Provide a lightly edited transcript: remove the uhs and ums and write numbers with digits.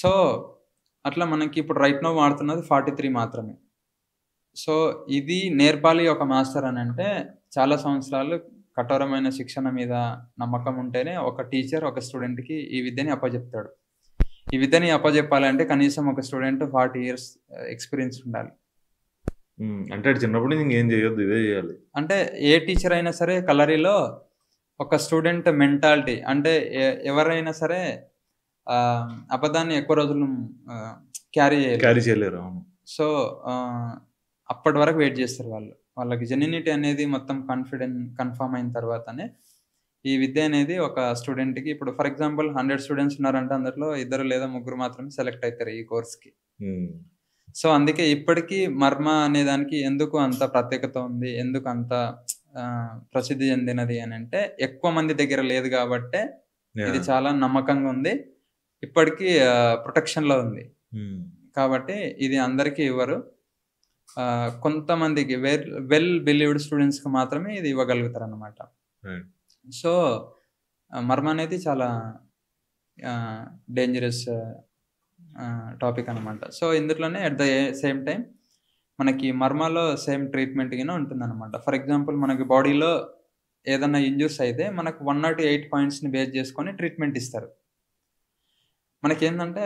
So, అట్లా మనకి ఇప్పుడు రైట్ నౌ వాడుతున్నది 43 మాత్రమే. సో, ఇది నేర్పాలి ఒక మాస్టర్ అనంటే, చాలా సంవత్సరాలు కఠోరమైన శిక్షణ మీద నమ్మకం ఉంటేనే ఒక టీచర్ ఒక స్టూడెంట్‌కి ఈ విద్యని అప్పజెప్తాడు. ఈ విద్యని అప్పజెప్పాలంటే కనీసం ఒక స్టూడెంట్ 40 ఇయర్స్ ఎక్స్‌పీరియన్స్ ఉండాలి. అంటే ఆడు చిన్నప్పటి నుంచి ఇంకేం చేయొద్దు. ఇదే చేయాలి. అంటే ఏ టీచర్ అయినా సరే కలరిలో ఒక స్టూడెంట్ మెంటాలిటీ అంటే ఎవరైనా సరే అబద్ధాన్ని ఎక్కువ రోజులు ఆహ్, క్యారీ క్యారీ చేయలేరు. చేయలేరు. అవును. సో, అప్పటి వరకు వెయిట్ చేస్తారు వాళ్ళు. వాళ్ళకి జెన్యూనిటీ అనేది మొత్తం కన్ఫర్మ్ అయిన తర్వాతనే ఈ విద్య అనేది ఒక స్టూడెంట్‌కి ఇప్పుడు ఫర్ ఎగ్జాంపుల్ 100 స్టూడెంట్స్ ఉన్నారంటే అందులో ఇద్దరు లేదా ముగ్గురు మాత్రమే సెలెక్ట్ అయితారు ఈ కోర్స్‌కి. హ్మ్. సో, అందుకే ఇప్పటికి మర్మ అనే దానికి ఎందుకు అంత ప్రత్యేకత ఉంది? ఎందుకు అంత ప్రసిద్ధి చెందినది అనంటే, ఎక్కువ మంది దగ్గర లేదు గాబట్టే ఇది యాహ్! చాలా నమ్మకంగా ఉంది. ఇప్పటికి ప్రొటెక్షన్‌లో ఉంది. హ్మ్. కాబట్టి ఇది అందరికీ ఇవ్వరు. కొంతమందికి వెల్ బిలీవ్డ్ స్టూడెంట్స్‌కి మాత్రమే ఇది ఇవ్వగలుగుతారనమాట. రైట్. సో, మర్మ అనేది చాలా డేంజరస్ టాపిక్ అనమాట. సో, ఇందులోనే అట్ ద సేమ్ టైమ్ మనకి మర్మాలో సేమ్ ట్రీట్‌మెంట్ గిన ఉంటుందనమాట. ఫర్ ఎగ్జాంపుల్ మనకి బాడీలో ఏదన్నా ఇంజ్యూర్స్ అయితే మనకు 108 పాయింట్స్‌ని బేస్ చేసుకొని ట్రీట్‌మెంట్ ఇస్తారు. మనకేందంటే